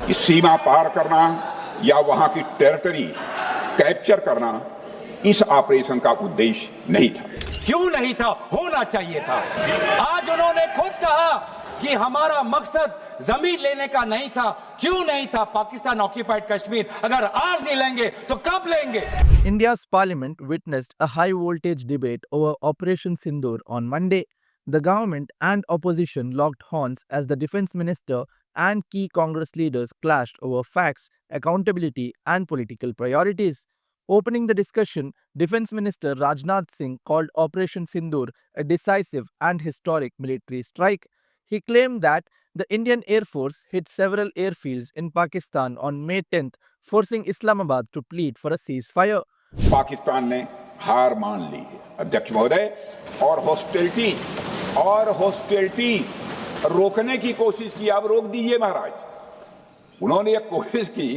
कि सीमा पार करना या वहां की टेरिटरी कैप्चर करना इस ऑपरेशन का उद्देश्य नहीं था। क्यों नहीं था? होना चाहिए था। आज उन्होंने खुद कहा कि हमारा मकसद जमीन लेने का नहीं था। क्यों नहीं था? पाकिस्तान ऑक्यूपाइड कश्मीर अगर आज नहीं लेंगे तो कब लेंगे? India's parliament witnessed a high voltage debate over Operation Sindoor on Monday. The government and opposition locked horns as the defense minister and key Congress leaders clashed over facts, accountability, and political priorities. Opening the discussion, Defense Minister Rajnath Singh called Operation Sindoor a decisive and historic military strike. He claimed that the Indian Air Force hit several airfields in Pakistan on May 10th, forcing Islamabad to plead for a ceasefire. Pakistan ने हार मान ली है अध्यक्ष महोदय, और hostility रोकने की कोशिश की। आप रोक दीजिए महाराज। उन्होंने एक कोशिश की,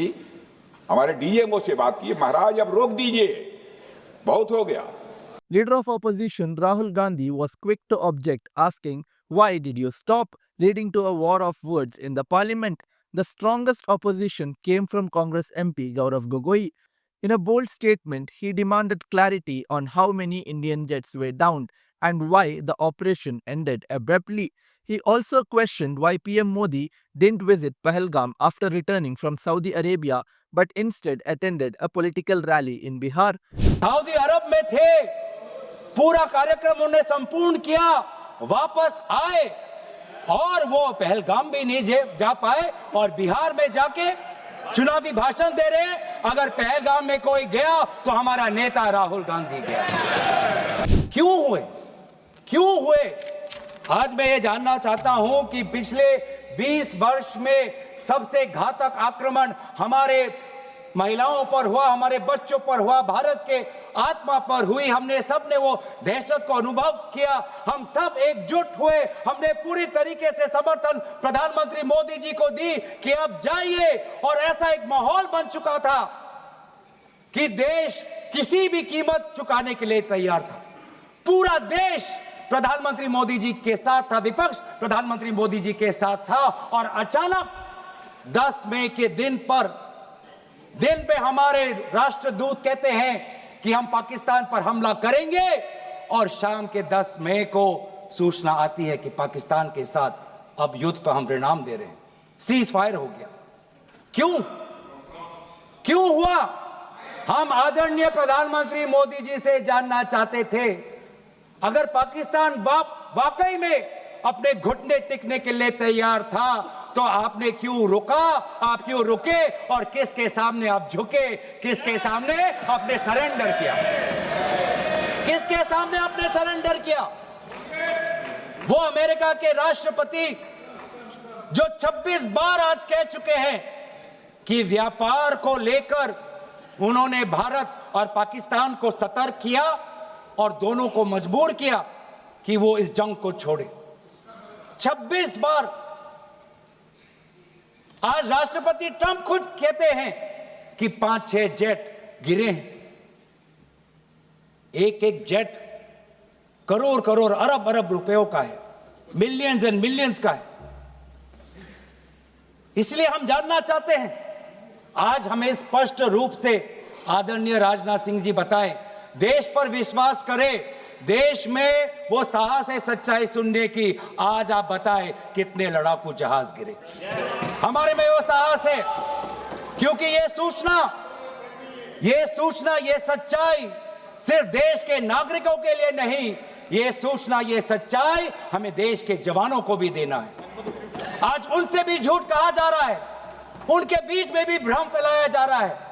हमारे डीएमओ से बात की, महाराज अब रोक दीजिए, बहुत हो गया। Leader of opposition Rahul Gandhi was quick to object, asking, "Why did you stop?" leading to a war of words in the parliament. The strongest opposition came from Congress MP Gaurav Gogoi. In a bold statement, he demanded clarity on how many Indian jets were downed and why the operation ended abruptly. He also questioned why PM Modi didn't visit Pahalgam after returning from Saudi Arabia but instead attended a political rally in Bihar. Saudi Arab में थे, पूरा कार्यक्रम उन्हें संपूर्ण किया, वापस आए और वो पहलगाम भी नहीं जा पाए और बिहार में जाके चुनावी भाषण दे रहे हैं। अगर पहलगाम में कोई गया तो हमारा नेता राहुल गांधी गया। क्यों हुए? आज मैं ये जानना चाहता हूं कि पिछले 20 वर्ष में सबसे घातक आक्रमण हमारे महिलाओं पर हुआ, हमारे बच्चों पर हुआ, भारत के आत्मा पर हुई। हमने सबने वो दहशत को अनुभव किया। हम सब एकजुट हुए। हमने पूरी तरीके से समर्थन प्रधानमंत्री मोदी जी को दी कि अब जाइए, और ऐसा एक माहौल बन चुका था कि देश किसी भी कीमत चुकाने के लिए तैयार था। पूरा देश प्रधानमंत्री मोदी जी के साथ था, विपक्ष प्रधानमंत्री मोदी जी के साथ था। और अचानक 10 मई के दिन पे हमारे राष्ट्रदूत कहते हैं कि हम पाकिस्तान पर हमला करेंगे, और शाम के 10 मई को सूचना आती है कि पाकिस्तान के साथ अब युद्ध पर हम परिणाम दे रहे हैं, सीज फायर हो गया। क्यों हुआ? हम आदरणीय प्रधानमंत्री मोदी जी से जानना चाहते थे, अगर पाकिस्तान वाकई में अपने घुटने टिकने के लिए तैयार था तो आपने क्यों रुका? आप क्यों रुके और किसके सामने आप झुके? किसके सामने आपने सरेंडर किया? किसके सामने आपने सरेंडर किया? वो अमेरिका के राष्ट्रपति जो 26 बार आज कह चुके हैं कि व्यापार को लेकर उन्होंने भारत और पाकिस्तान को सतर्क किया और दोनों को मजबूर किया कि वो इस जंग को छोड़े। 26 बार। आज राष्ट्रपति ट्रंप खुद कहते हैं कि 5-6 जेट गिरे हैं। एक जेट करोड़ अरब रुपयों का है, मिलियंस एंड मिलियंस का है। इसलिए हम जानना चाहते हैं, आज हमें स्पष्ट रूप से आदरणीय राजनाथ सिंह जी बताएं, देश पर विश्वास करें, देश में वो साहस है सच्चाई सुनने की। आज आप बताएं कितने लड़ाकू जहाज गिरे? हमारे में वो साहस है, क्योंकि ये सूचना, ये सच्चाई सिर्फ देश के नागरिकों के लिए नहीं, ये सूचना, ये सच्चाई हमें देश के जवानों को भी देना है। आज उनसे भी झूठ कहा जा रहा है, उनके बीच में भी भ्रम फैलाया जा रहा है।